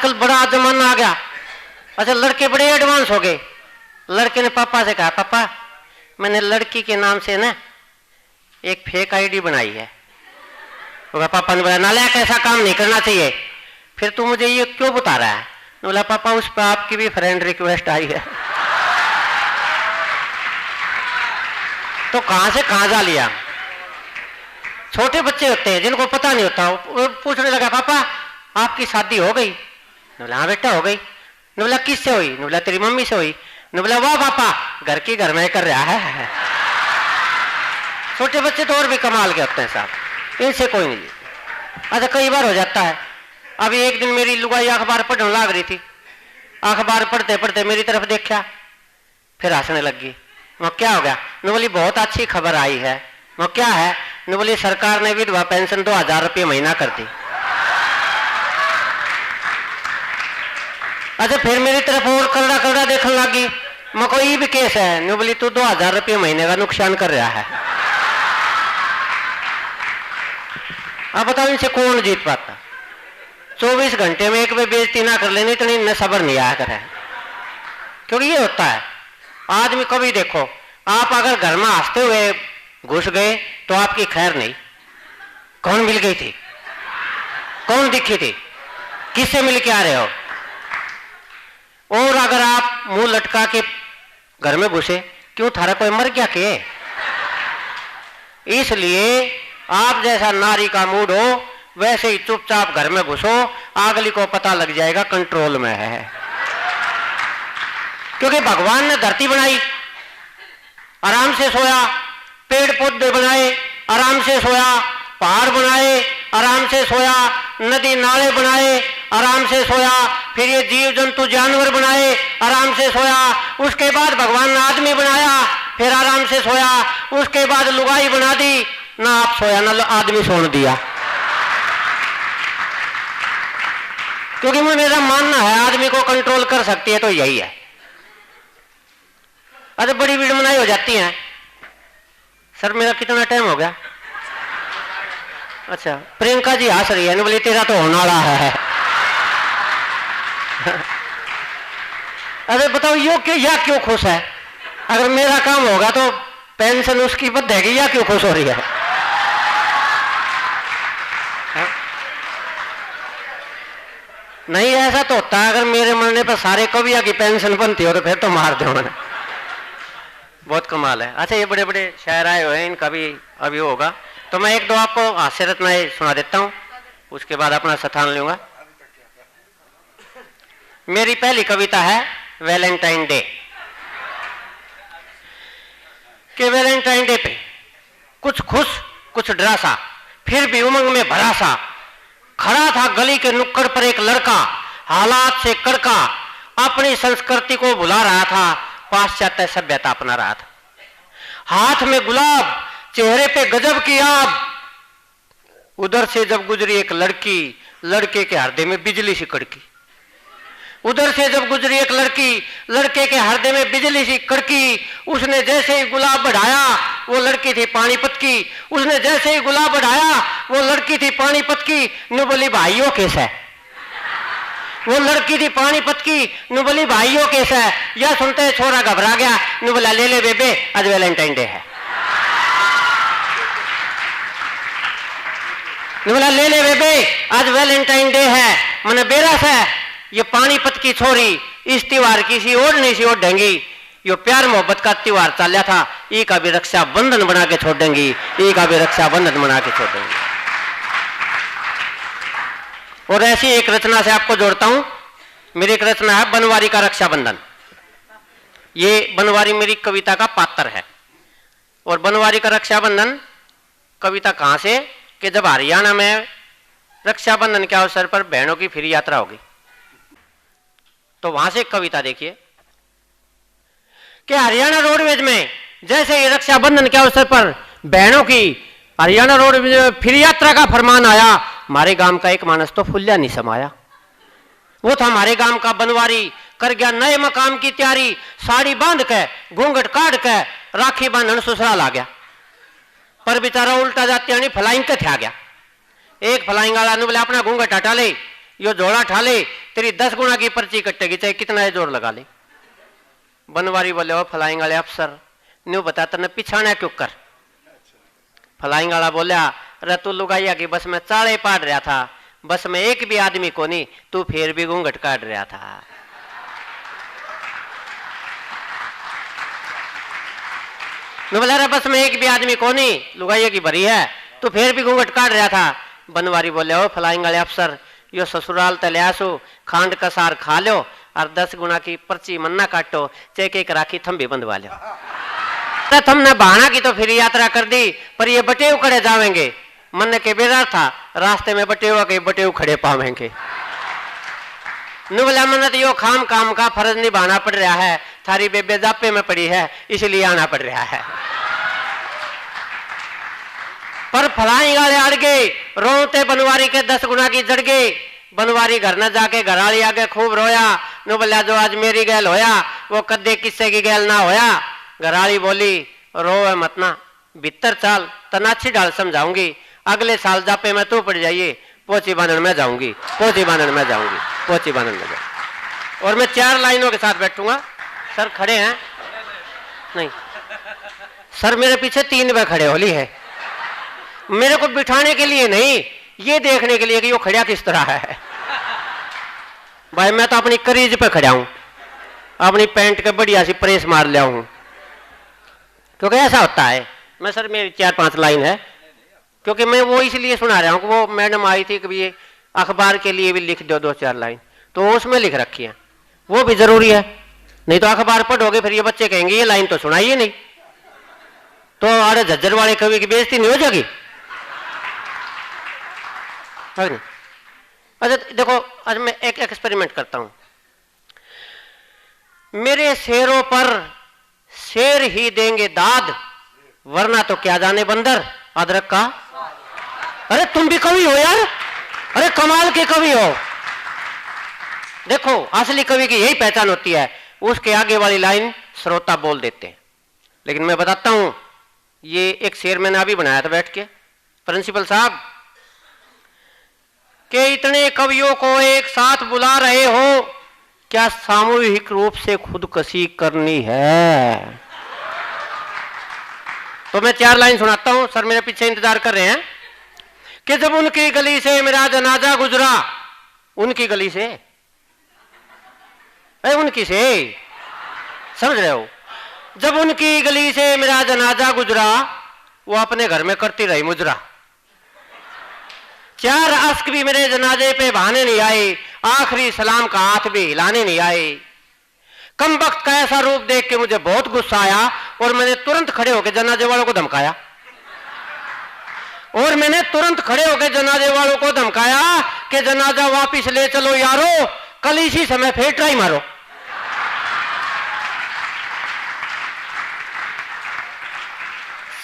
आजकल बड़ा जमाना आ गया। अच्छा, लड़के बड़े एडवांस हो गए। लड़के ने पापा से कहा, पापा मैंने लड़की के नाम से ना एक फेक आईडी बनाई है। पापा ने बोला, नालायक ऐसा काम नहीं करना चाहिए, फिर तू मुझे ये क्यों बता रहा है? बोला, पापा उस पर आपकी भी फ्रेंड रिक्वेस्ट आई है। तो कहां से कहां जा लिया। छोटे बच्चे होते हैं जिनको पता नहीं होता, वो पूछने लगा, पापा आपकी शादी हो गई? बोला, हाँ बेटा हो गई। बोला, किससे हुई? बोला, तेरी मम्मी से हुई। बोला, वाह पापा, घर की घर में कर रहा है। छोटे बच्चे तो और भी कमाल के होते हैं साहब, इनसे कोई नहीं। अच्छा, कई बार हो जाता है। अभी एक दिन मेरी लुगाई अखबार पढ़ने लग रही थी, अखबार पढ़ते पढ़ते मेरी तरफ देखा, फिर हंसने लगी। वो क्या हो गया? बोली, बहुत अच्छी खबर आई है। वो क्या है? बोली, सरकार ने विधवा पेंशन 2000 रुपये महीना कर दी। अच्छा, फिर मेरी तरफ और करड़ा करड़ा देखने लगी। मैं कोई भी केस है? बोली, तू 2000 रुपये महीने का नुकसान कर रहा है। अब बताओ इनसे कौन जीत पाता? 24 घंटे में एक भी बेइज्जती ना कर लेनी तो इनमें सब्र नहीं आया करे। क्योंकि ये होता है, आदमी कभी देखो, आप अगर घर में हंसते हुए घुस गए तो आपकी खैर नहीं। कौन मिल गई थी? कौन दिखी थी? किससे मिल के आ रहे हो? और अगर आप मुंह लटका के घर में घुसे, क्यों थारा कोई मर गया के? इसलिए आप जैसा नारी का मूड हो वैसे ही चुपचाप घर में घुसो, अगली को पता लग जाएगा कंट्रोल में है। क्योंकि भगवान ने धरती बनाई, आराम से सोया, पेड़ पौधे बनाए, आराम से सोया, पहाड़ बनाए, आराम से सोया, नदी नाले बनाए, आराम से सोया, फिर ये जीव जंतु जानवर बनाए, आराम से सोया। उसके बाद भगवान ने आदमी बनाया, फिर आराम से सोया। उसके बाद लुगाई बना दी, ना आप सोया ना आदमी सोने दिया। क्योंकि मेरा मानना है आदमी को कंट्रोल कर सकती है तो यही है। अरे बड़ी विडम्बनाएं हो जाती हैं। सर मेरा कितना टाइम हो गया? अच्छा, प्रियंका जी हंस रही है, बोली तेरा तो होने वाला है। अरे बताओ यो क्यों या क्यों खुश है? अगर मेरा काम होगा तो पेंशन उसकी बदलेगी, या क्यों खुश हो रही है? नहीं, ऐसा तो होता है, अगर मेरे मरने पर सारे कविया की पेंशन बनती हो तो फिर तो मार दो मैंने। बहुत कमाल है। अच्छा, ये बड़े बड़े शायर आए हुए हैं, इनका भी अभी होगा, तो मैं एक दो आपको हास्य रत्नाएं सुना देता हूं, उसके बाद अपना स्थान लूंगा। मेरी पहली कविता है वैलेंटाइन डे। कि वैलेंटाइन डे पे कुछ खुश कुछ डरा सा, फिर भी उमंग में भरा सा, खड़ा था गली के नुक्कड़ पर एक लड़का, हालात से कड़का, अपनी संस्कृति को भुला रहा था, पाश्चात्य सभ्यता अपना रहा था। हाथ में गुलाब, चेहरे पे गजब की आग, उधर से जब गुजरी एक लड़की, लड़के के हृदय में बिजली सी कड़की। उधर से जब गुजरी एक लड़की, लड़के के हृदय में बिजली सी कड़की। उसने जैसे ही गुलाब बढ़ाया, वो लड़की थी पानीपत की। उसने जैसे ही गुलाब बढ़ाया, वो लड़की थी पानीपत की। नु बोली भाइयों कैसा है? वो लड़की थी पानीपत की। नु बोली भाइयों कैसा है? यह सुनते छोरा घबरा गया। नु बोला, ले ले बेबे, आज वैलेंटाइन डे है। नु बोला, ले ले बेबे, आज वैलेंटाइन डे है। मैंने बेरस है, ये पानीपत की छोरी इस त्योहार की सी और नहीं सी और ढंगी, यो प्यार मोहब्बत का त्योहार चल था, ई का भी रक्षा बंधन बना के छोड़ देंगी, ई का भी रक्षा बंधन बना के छोड़ देंगी। और ऐसी एक रचना से आपको जोड़ता हूं। मेरी एक रचना है बनवारी का रक्षाबंधन। ये बनवारी मेरी कविता का पात्र है। और बनवारी का रक्षाबंधन कविता कहां से? कि जब हरियाणा में रक्षाबंधन के अवसर पर बहनों की फ्री यात्रा होगी, तो वहां से कविता देखिए कि हरियाणा रोडवेज में जैसे ही रक्षाबंधन के अवसर पर बहनों की हरियाणा रोडवेज में फ्री यात्रा का फरमान आया, हमारे गांव का एक मानस तो फुल्ला नहीं समाया। वो था हमारे गांव का बनवारी, कर गया नए मकाम की तैयारी, साड़ी बांध के घूंघट काट के राखी बांधन ससुराल आ गया। पर बेचारा उल्टा जाती फलाइंग के थे आ गया। एक फलाइंग वाला ने बोले अपना घूंघट हटा ले, यो झोला ठाले, तेरी 10 गुना की पर्ची कटेगी, चाहे कितना है जोर लगा ले। बनवारी बोले, ओ फलाइंग वाले अफसर, न्यू बता तने पिछाना क्यों कर। फलाइंग वाला बोलिया, अरे तू लुगाइया की बस में चाले पाड़ रहा था, बस में एक भी आदमी को नहीं, तू फिर भी घूंघट काट रहा था। बोला, बस में एक भी आदमी को नहीं, लुगाइया की भरी है, तू फिर भी घूंघट काट रहा था। बनवारी बोले, ओ फलाइंग वाले अफसर, यो ससुराल तल्यासो, खांड का सार खा लो और 10 गुना की पर्ची मन्ना काटो, चेक एक राखी थम भी बंधवा लो। तो तुमने बहाना की तो फिर यात्रा कर दी, पर ये बटेव खड़े जावेंगे। मन के बेजार था, रास्ते में बटेव खड़े पावेंगे। बोला, मन तो यो खाम काम का फर्ज निभाना पड़ रहा है, थारी बेबे जापे में पड़ी है, इसलिए आना पड़ रहा है। पर फलाई गाले अड़ गए, रोते बनवारी के 10 गुना की जड़ गए। बनवारी घर न जाके घराली आगे खूब रोया। नु बोला, जो आज मेरी गैल होया वो कदे किस्से की गैल ना होया। घराली बोली, रो मत ना, भीतर चाल, तनाछी डाल समझाऊंगी, अगले साल जापे में तू पड़ जाइए, पोची बांधन में जाऊंगी, पोची बांधन में जाऊंगी, पोची बांधन में जाऊंगी। और मैं 4 लाइनों के साथ बैठूंगा। सर खड़े हैं? नहीं सर, मेरे पीछे 3 वे खड़े होली है, मेरे को बिठाने के लिए नहीं, ये देखने के लिए कि वो खड़ा किस तरह है। भाई मैं तो अपनी करीज पे खड़ा हूं, अपनी पैंट के बढ़िया सी प्रेस मार लिया हूं, क्योंकि ऐसा होता है। मैं सर मेरी 4-5 लाइन है, क्योंकि मैं वो इसलिए सुना रहा हूं कि वो मैडम आई थी कि ये अखबार के लिए भी लिख दो 2-4 लाइन, तो उसमें लिख रखी है, वो भी जरूरी है। नहीं तो अखबार पढ़ोगे फिर ये बच्चे कहेंगे ये लाइन तो सुनाइए नहीं, तो अरे झज्जर वाले कवि की बेइज्जती नहीं हो जाएगी। अच्छा देखो, आज मैं एक एक्सपेरिमेंट करता हूं। मेरे शेरों पर शेर ही देंगे दाद, वरना तो क्या जाने बंदर अदरक का। अरे तुम भी कवि हो यार, अरे कमाल के कवि हो। देखो असली कवि की यही पहचान होती है, उसके आगे वाली लाइन श्रोता बोल देते हैं। लेकिन मैं बताता हूं, ये एक शेर मैंने अभी बनाया था बैठ के, प्रिंसिपल साहब कि इतने कवियों को एक साथ बुला रहे हो, क्या सामूहिक रूप से खुदकशी करनी है? तो मैं 4 लाइन सुनाता हूं, सर मेरे पीछे इंतजार कर रहे हैं। कि जब उनकी गली से मेरा जनाजा गुजरा, उनकी गली से, उनकी से, समझ रहे हो? जब उनकी गली से मेरा जनाजा गुजरा, वो अपने घर में करती रही मुजरा। 4 अश्क भी मेरे जनाजे पे बहाने नहीं आए, आखिरी सलाम का हाथ भी हिलाने नहीं आए। कम वक्त का ऐसा रूप देख के मुझे बहुत गुस्सा आया और मैंने तुरंत खड़े होकर जनाजे वालों को धमकाया, और मैंने तुरंत खड़े होकर जनाजे वालों को धमकाया कि जनाजा वापिस ले चलो यारो, कल इसी समय फिर ट्राई मारो।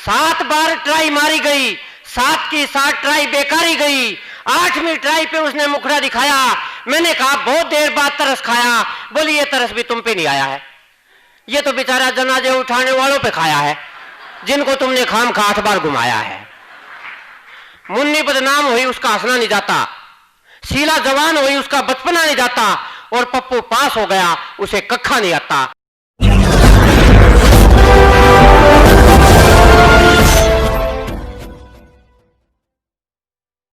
सात बार ट्राई मारी गई, 7 की 7 ट्राई बेकारी गई। 8वीं ट्राई पे उसने मुखड़ा दिखाया। मैंने कहा बहुत देर बाद तरस खाया। बोली ये तरस भी तुम पे नहीं आया है, ये तो बेचारा जनाजे उठाने वालों पे खाया है, जिनको तुमने खाम खा 8 बार घुमाया है। मुन्नी बदनाम हुई उसका हंसना नहीं जाता, शीला जवान हुई उसका बचपना नहीं जाता, और पप्पू पास हो गया उसे कक्खा नहीं आता।